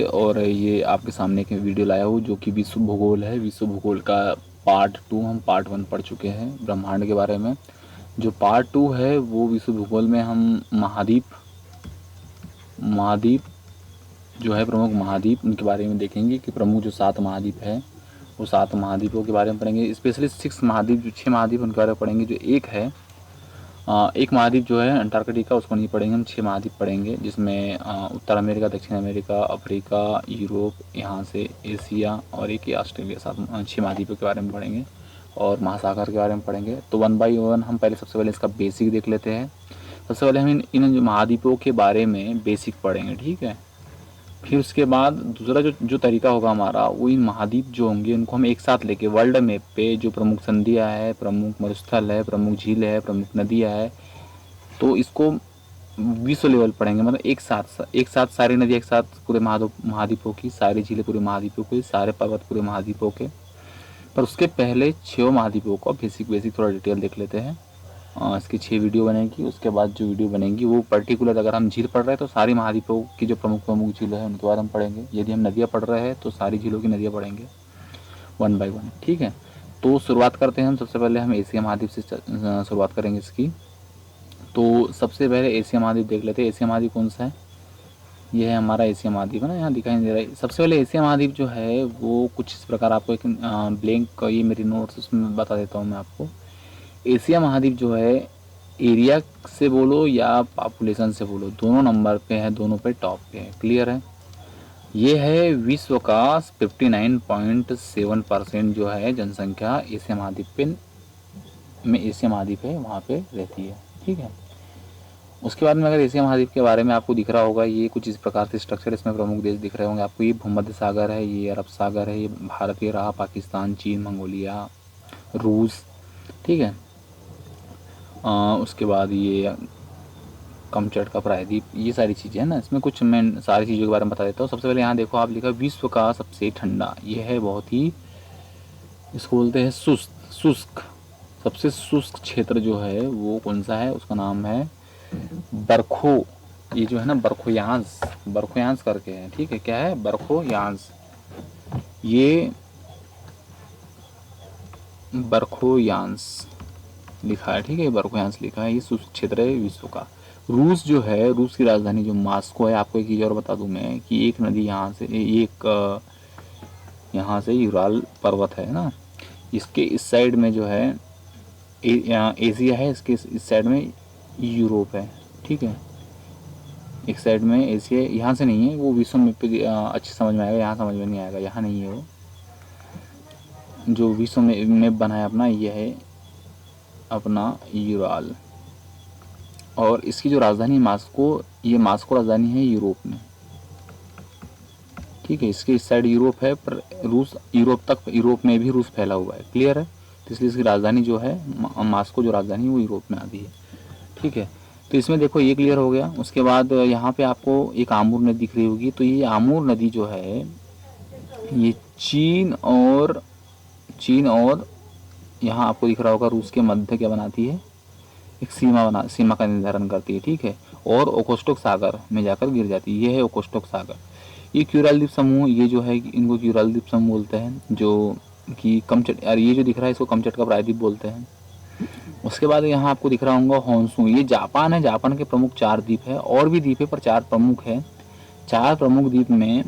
और ये आपके सामने एक वीडियो लाया हूँ जो कि विश्व भूगोल है। विश्व भूगोल का पार्ट 2 हम पार्ट 1 पढ़ चुके हैं ब्रह्मांड के बारे में। जो पार्ट 2 है वो विश्व भूगोल में हम महाद्वीप महाद्वीप जो है प्रमुख महाद्वीप उनके बारे में देखेंगे कि प्रमुख जो 7 महाद्वीप है वो 7 महाद्वीपों के बारे में पढ़ेंगे। स्पेशली 6 महाद्वीप जो 6 महाद्वीप उनके बारे में पढ़ेंगे। जो एक है एक महाद्वीप जो है अंटार्कटिका उसको नहीं पढ़ेंगे, हम 6 महाद्वीप पढ़ेंगे जिसमें उत्तर अमेरिका, दक्षिण अमेरिका, अफ्रीका, यूरोप, यहाँ से एशिया और एक ही ऑस्ट्रेलिया। 6 महाद्वीपों के बारे में पढ़ेंगे और महासागर के बारे में पढ़ेंगे। तो 1 बाई 1 हम पहले सबसे पहले इसका बेसिक देख लेते हैं। सबसे पहले हम इन महाद्वीपों के बारे में बेसिक पढ़ेंगे, ठीक है। फिर उसके बाद दूसरा जो तरीका होगा हमारा, वो इन महाद्वीप जो होंगे उनको हम एक साथ लेके वर्ल्ड मैप पे जो प्रमुख संधियाँ है, प्रमुख मरुस्थल है, प्रमुख झील है, प्रमुख नदियाँ है, तो इसको विश्व लेवल पढ़ेंगे। मतलब एक साथ सारी नदी एक साथ पूरे महाद्वीपों की, सारी झीलें पूरे महाद्वीपों की, सारे पर्वत पूरे महाद्वीपों के। पर उसके पहले 6 महाद्वीपों को बेसिक थोड़ा डिटेल देख लेते हैं। इसकी 6 वीडियो बनेगी। उसके बाद जो वीडियो बनेगी वो पर्टिकुलर, अगर हम झील पढ़ रहे हैं तो सारी महाद्वीपों की जो प्रमुख झील है उनके बारे में पढ़ेंगे। यदि हम नदियाँ पढ़ रहे हैं तो सारी झीलों की नदियाँ पढ़ेंगे 1 बाई 1, ठीक है। तो शुरुआत करते हैं हम। सबसे पहले हम एशिया महाद्वीप से शुरुआत करेंगे इसकी। तो सबसे पहले एशिया महाद्वीप देख लेते हैं। एशिया महाद्वीप कौन सा है? ये है हमारा एशिया महाद्वीप, है ना, यहाँ दिखाई दे रहा है। सबसे पहले एशिया महाद्वीप जो है वो कुछ इस प्रकार, आपको एक ब्लैंक ये मेरी नोट्स उसमें बता देता हूँ मैं आपको। एशिया महाद्वीप जो है एरिया से बोलो या पॉपुलेशन से बोलो, दोनों नंबर पे है, दोनों पे टॉप पे है। क्लियर है? ये है विश्व का 59.7% जो है जनसंख्या एशिया महाद्वीप पे में, एशिया महाद्वीप है वहाँ पे रहती है, ठीक है। उसके बाद में अगर एशिया महाद्वीप के बारे में आपको दिख रहा होगा, ये कुछ इस प्रकार से स्ट्रक्चर इसमें प्रमुख देश दिख रहे होंगे आपको। ये भूमध्य सागर है, ये अरब सागर है, ये भारत, ये रहा पाकिस्तान, चीन, मंगोलिया, रूस, ठीक है। उसके बाद ये कमचटका प्रायद्वीप, ये सारी चीज़ें हैं ना। इसमें कुछ मैं सारी चीज़ों के बारे में बता देता हूँ। सबसे पहले यहाँ देखो, आप लिखा विश्व का सबसे ठंडा, ये है बहुत ही, इसको बोलते हैं शुष्क। सबसे शुष्क क्षेत्र जो है वो कौन सा है? उसका नाम है बरखो। ये जो है ना बरखोयांश करके है, ठीक है। क्या है? बरखोयांश। ये बरखोयांश लिखा है, ठीक है। बरखोयांश लिखा है। ये शुष्क क्षेत्र है विश्व का। रूस जो है, रूस की राजधानी जो मॉस्को है। आपको एक चीज़ और बता दूं मैं कि एक नदी यहाँ से यूराल पर्वत है ना, इसके इस साइड में जो है एशिया है, इसके इस साइड में यूरोप है, ठीक है। एक साइड में एशिया, यहाँ से नहीं है वो, विश्व में पे अच्छे समझ में आएगा, यहाँ समझ में नहीं आएगा, यहाँ नहीं है वो। जो विश्व में मैप बनाया अपना, ये है अपना यूराल। और इसकी जो राजधानी मॉस्को, ये मॉस्को राजधानी है यूरोप में, ठीक है। इसके इस साइड यूरोप है, पर रूस यूरोप में भी रूस फैला हुआ है। क्लियर है? तो इसलिए इसकी राजधानी जो है मॉस्को, जो राजधानी वो यूरोप में आती है, ठीक है। तो इसमें देखो ये क्लियर हो गया। उसके बाद यहाँ पे आपको एक आमूर नदी दिख रही होगी। तो ये आमूर नदी जो है ये चीन और यहाँ आपको दिख रहा होगा रूस के मध्य क्या बनाती है? एक सीमा का निर्धारण करती है, ठीक है। और ओकोस्टोक सागर में जाकर गिर जाती है। ये है ओकोस्टोक सागर। ये क्यूराल द्वीप समूह, ये जो है इनको क्यूराल द्वीप समूह बोलते हैं, जो कि ये जो दिख रहा है इसको कमचटका प्रायद्वीप बोलते हैं। उसके बाद यहाँ आपको दिख रहा होगा होन्शु, ये जापान है। जापान के प्रमुख 4 द्वीप है, और भी द्वीप है पर 4 प्रमुख है। 4 प्रमुख द्वीप में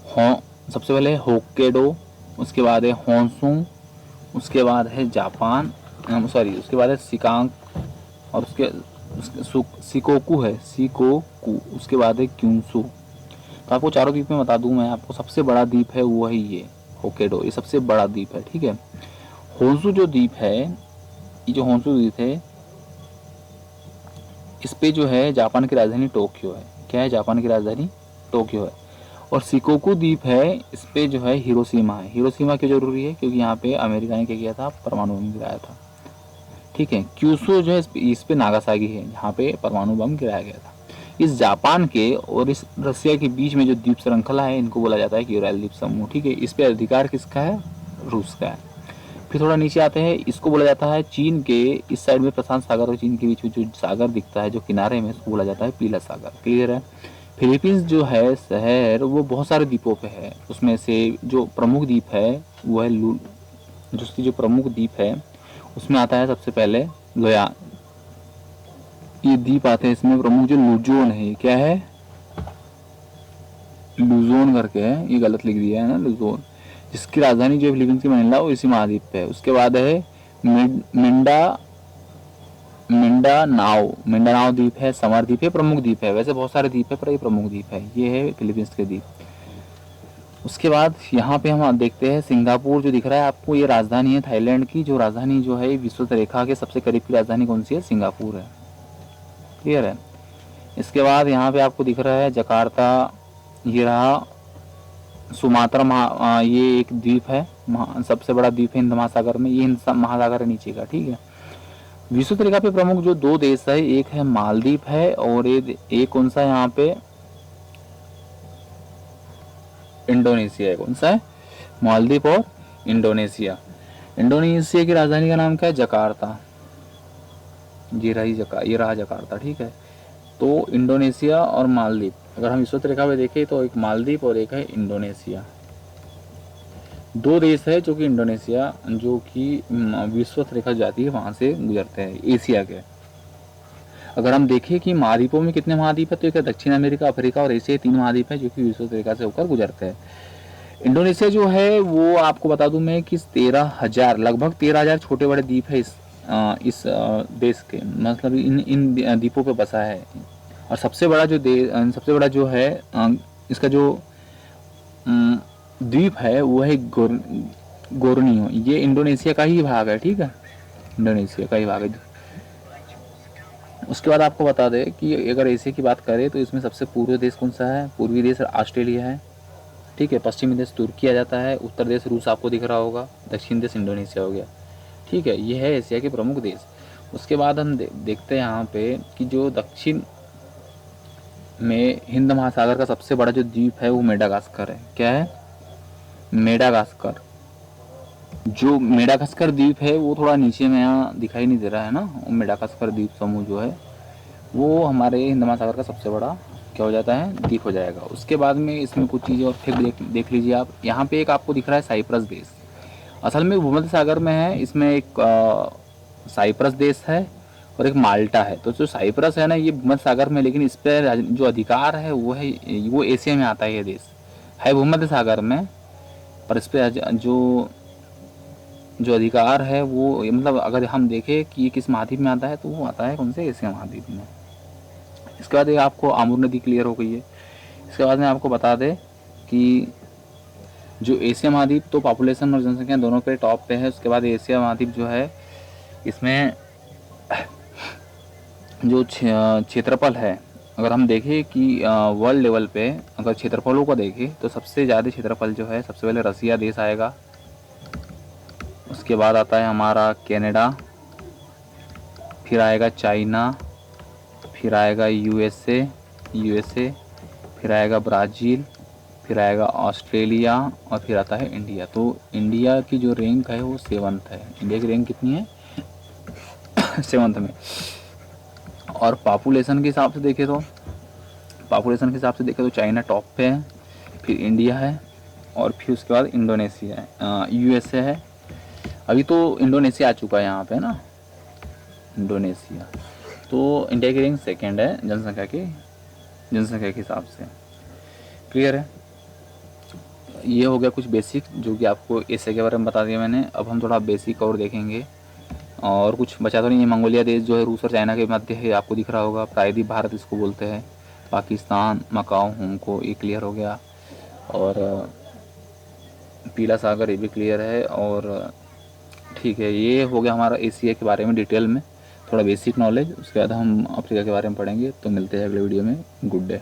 सबसे पहले होक्केडो, उसके बाद है होन्शु, उसके बाद है जापान, उसके बाद है शिकांग, और उसके सिकोकू है, उसके बाद है क्यूशू। तो आपको चारों द्वीप में बता दूं मैं आपको, सबसे बड़ा द्वीप है वो है ये होक्केडो, ये सबसे बड़ा द्वीप है, ठीक है। होन्शु जो द्वीप है, ये जो होन्शु द्वीप है, इस पे जो है जापान की राजधानी टोक्यो है। क्या है? जापान की राजधानी टोक्यो है। और सिकोकू द्वीप है, इस पे जो है हिरोशिमा है। हिरोशिमा क्यों जरूरी है? क्योंकि यहाँ पे अमेरिका ने क्या किया था? परमाणु बम गिराया था, ठीक है। क्यूशू जो है इस पे नागासाकी है, जहाँ पे परमाणु बम गिराया गया था। इस जापान के और इस रसिया के बीच में जो द्वीप श्रृंखला है, इनको बोला जाता है क्यूराल द्वीप समूह, ठीक है। इस पे अधिकार किसका है? रूस का है। फिर थोड़ा नीचे आते हैं, इसको बोला जाता है चीन के इस साइड में, प्रशांत सागर और चीन के बीच में जो सागर दिखता है जो किनारे में, इसको बोला जाता है पीला सागर। क्लियर है? फिलीपींस जो है शहर वो बहुत सारे द्वीपों पे है। उसमें से जो प्रमुख द्वीप है वो है जो उसकी जो प्रमुख द्वीप है उसमें आता है सबसे पहले लोया। ये द्वीप आते हैं इसमें प्रमुख जो लुजोन है, क्या है लुजोन करके है, ये गलत लिख दिया है ना लुजोन, जिसकी राजधानी जो फिलीपींस की मनीला वो इसी महाद्वीप पे है। उसके बाद है मिंडा मिंडानाओ द्वीप है, समर द्वीप है, प्रमुख द्वीप है। वैसे बहुत सारे द्वीप है पर ये प्रमुख द्वीप है, ये है फिलीपींस के द्वीप। उसके बाद यहाँ पे हम देखते हैं सिंगापुर जो दिख रहा है आपको, ये राजधानी है थाईलैंड की। जो राजधानी जो है विषुवत रेखा के सबसे करीब की राजधानी कौन सी है, सिंगापुर है। क्लियर है। इसके बाद यहाँ पे आपको दिख रहा है जकार्ता, ये रहा सुमात्रा ये एक द्वीप है, सबसे बड़ा द्वीप है हिंद महासागर में, ये हिंद महासागर है नीचे का। ठीक है। विषुवत रेखा पे प्रमुख जो दो देश है, एक है मालदीव है और एक कौन सा यहाँ पे इंडोनेशिया है। कौन सा है, मालदीव और इंडोनेशिया। इंडोनेशिया की राजधानी का नाम क्या है, जकार्ता। ये रहा जकार्ता। ठीक है। तो इंडोनेशिया और मालदीव, अगर हम विषुवत रेखा पे देखें तो एक मालदीव और एक है इंडोनेशिया। दो देश है जो कि इंडोनेशिया जो कि विषुवत रेखा जाती है वहां से गुजरते हैं एशिया के। अगर हम देखें कि महाद्वीपों में कितने महाद्वीप है तो एक दक्षिण अमेरिका, अफ्रीका और एशिया, 3 महाद्वीप है जो कि विषुवत रेखा से होकर गुजरते हैं। इंडोनेशिया जो है वो आपको बता दूं मैं कि 13,000 लगभग 13,000 छोटे बड़े द्वीप है इस देश के, मतलब इन द्वीपों पे बसा है। और सबसे बड़ा जो है इसका जो द्वीप है वो है गोर्नियो। ये इंडोनेशिया का ही भाग है। ठीक है, इंडोनेशिया का ही भाग है। उसके बाद आपको बता दें कि अगर एशिया की बात करें तो इसमें सबसे पूर्वी देश कौन सा है, पूर्वी देश ऑस्ट्रेलिया है। ठीक है। पश्चिमी देश तुर्की आ जाता है, उत्तर देश रूस आपको दिख रहा होगा, दक्षिण देश इंडोनेशिया हो गया। ठीक है। ये है एशिया के प्रमुख देश। उसके बाद हम देखते हैं यहाँ पे कि जो दक्षिण में हिंद महासागर का सबसे बड़ा जो द्वीप है वो मेडागास्कर है। क्या है, मेडागास्कर। जो मेडागास्कर द्वीप है वो थोड़ा नीचे में यहाँ दिखाई नहीं दे रहा है ना, मेडागास्कर द्वीप समूह जो है वो हमारे हिंद महासागर का सबसे बड़ा क्या हो जाता है, द्वीप हो जाएगा। उसके बाद में इसमें कुछ चीज़ें और फिर देख लीजिए आप। यहाँ पे एक आपको दिख रहा है साइप्रस देश, असल में भूमध्य सागर में है। इसमें एक साइप्रस देश है और एक माल्टा है। तो जो साइप्रस है ना ये भूमध्य सागर में, लेकिन इस पर जो अधिकार है वो एशिया में आता है। ये देश है भूमध्य सागर में पर इस पर जो अधिकार है वो मतलब अगर हम देखें कि ये किस महाद्वीप में आता है तो वो आता है कौन से, एशिया महाद्वीप में। इसके बाद आपको आमूर नदी क्लियर हो गई है। इसके बाद में आपको बता दें कि जो एशिया महाद्वीप तो पॉपुलेशन और जनसंख्या दोनों पे टॉप पे है। उसके बाद एशिया महाद्वीप जो है इसमें जो क्षेत्रफल है, अगर हम देखें कि वर्ल्ड लेवल पे अगर क्षेत्रफलों को देखें तो सबसे ज़्यादा क्षेत्रफल जो है सबसे पहले रसिया देश आएगा। उसके बाद आता है हमारा कनाडा, फिर आएगा चाइना, फिर आएगा यूएसए, फिर आएगा ब्राज़ील, फिर आएगा ऑस्ट्रेलिया और फिर आता है इंडिया। तो इंडिया की जो रैंक है वो 7th है। इंडिया की रैंक कितनी है 7th में। और पॉपुलेशन के हिसाब से देखें तो चाइना टॉप पे है, फिर इंडिया है और फिर उसके बाद इंडोनेशिया है, यूएसए है। अभी तो इंडोनेशिया आ चुका है यहाँ पे ना, इंडोनेशिया। तो इंडिया की रैंक 2nd है जनसंख्या के हिसाब से। क्लियर है। ये हो गया कुछ बेसिक जो कि आपको एशिया के बारे में बता दिया मैंने। अब हम थोड़ा बेसिक और देखेंगे और कुछ बचा तो नहीं है। मंगोलिया देश जो है रूस और चाइना के मध्य है, आपको दिख रहा होगा। प्रायद्वीप भारत इसको बोलते हैं। पाकिस्तान, मकाओ, हांगकांग, ये क्लियर हो गया। और पीला सागर ये भी क्लियर है। और ठीक है, ये हो गया हमारा एशिया के बारे में डिटेल में थोड़ा बेसिक नॉलेज। उसके बाद हम अफ्रीका के बारे में पढ़ेंगे। तो मिलते हैं अगले वीडियो में। Good day.